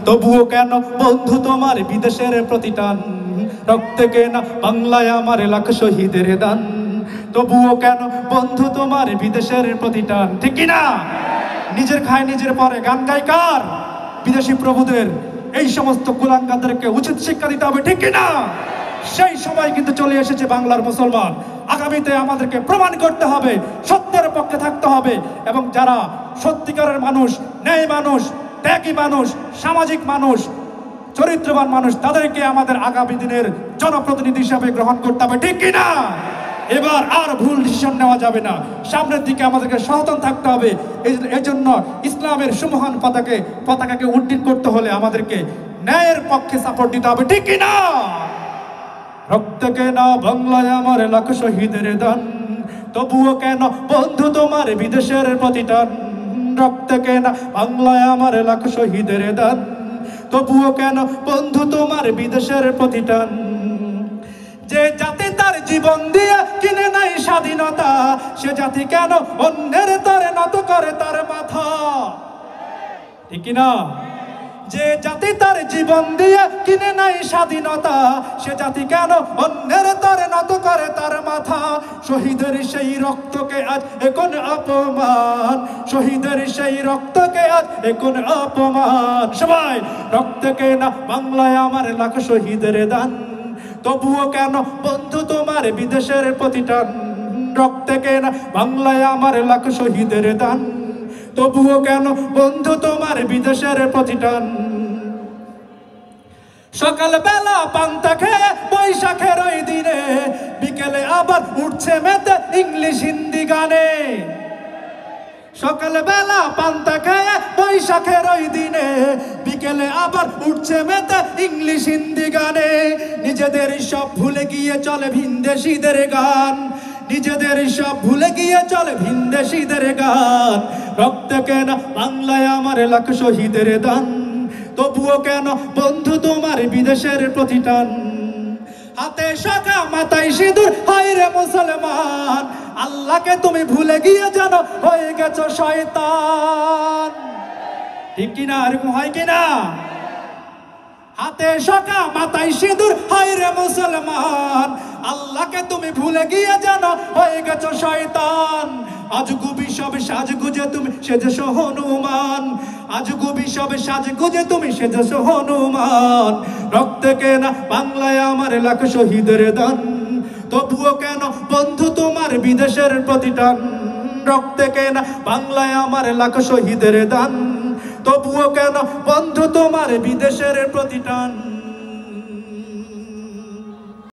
তবুও কেন বন্ধু তোমার বিদেশের প্রতিটান, রক্তে কেনা বাংলায় আমার লাখ শহীদের দান, তবুও কেন বন্ধু তোমার বিদেশের প্রতিটান। ঠিক কিনা? নিজের খায় নিজের পরে গান গায় কার? বিদেশি প্রভুদের। এই সমস্ত কুলাঙ্গাদেরকে উচিত শিক্ষা দিতে হবে। ঠিক কিনা? সেই সময় কিন্তু চলে এসেছে বাংলার মুসলমান। আগামীতে আমাদেরকে প্রমাণ করতে হবে, সত্যের পক্ষে থাকতে হবে, এবং যারা সত্যিকারের মানুষ, ন্যায় মানুষ, ত্যাগী মানুষ, সামাজিক মানুষ, চরিত্রবান মানুষ, তাদেরকে আমাদের আগামী দিনের জনপ্রতিনিধি হিসাবে গ্রহণ করতে হবে। ঠিক কিনা? এবার আর ভুল ডিসিশন নেওয়া যাবে না, সামনের দিকে আমাদেরকে সচেতন থাকতে হবে। এই জন্য ইসলামের সুমহান পতাকাকে উড্ডীন করতে হলে আমাদেরকে ন্যায়ের পক্ষে সাপোর্ট দিতে হবে। ঠিক কিনা? রক্তে কেনা বাংলায় আমার লাখ শহীদের দান, তবুও কেন বন্ধু তোমার বিদেশের প্রতিটান, রক্তে কেনা বাংলায় আমার লাখ শহীদের দান, তবুও কেন বন্ধু তোমার বিদেশের প্রতিটান। যে জাতি তার জীবন দিয়ে কিনে নাই স্বাধীনতা, সে জাতি কেন অন্যের তরে নত করে তার মাথা? ঠিক না? যে জাতি তার জীবন দিয়ে কিনে নাই স্বাধীনতা, সে জাতি কেন অন্যের তরে নত করে তার মাথা? শহীদের সেই রক্তকে আজ এখন অপমান, শহীদের সেই রক্তকে আজ এখন অপমান। সবাই রক্তে কেনা বাংলায় আমার লাখ শহীদের দান, তবুও কেন বন্ধু তোমার বিদেশের প্রতিটান, রক্তে কেনা বাংলায় আমার লাখ শহীদের দান, তবুও কেন বন্ধু তোমার বিদেশের প্রতিটান। সকাল বেলা পান্তা খেয়ে বৈশাখের ওই দিনে, বিকেলে আবার উঠছে মেতে ইংলিশ হিন্দি গানে। সকাল বেলা পান্তা খেয়ে বৈশাখের ওই দিনে, বিকেলে আবার উঠছে মেতে ইংলিশ হিন্দি গানে। নিজেদের সব ভুলে গিয়ে চলে ভিনদেশীদের গান, নিজেদের সব ভুলে গিয়ে চলে ভিনদেশীদের গান। রক্তে কেনা বাংলায় আমার লাখ শহীদের দান, তবুও কেন বন্ধু তোমার বিদেশের প্রতিটান। হাতে শাখা মাথায় সিঁদুর, হায় রে মুসলমান, আল্লাহকে তুমি ভুলে গিয়ে জানো হয়ে গেছো শয়তান। ঠিক কিনা? এরকম হয় কিনা? হাতে শাখা মাথায় সিঁদুর, হায় রে মুসলমান, আল্লাহকে তুমি ভুলে গিয়ে জানো হয়ে গেছো শয়তান। আজগুবি সব সাজগুজে তুমি সেজেছো হনুমান, আজগুবি সব সাজগুজে তুমি সেজেছো হনুমান। রক্তে কেনা বাংলায় আমার লাখ শহীদের দান, তবুও কেন বন্ধু তোমার বিদেশের প্রতিটান, রক্তে কেনা বাংলায় আমার লাখ শহীদের দান, তবুও কেন বন্ধু তোমার বিদেশের প্রতিটান।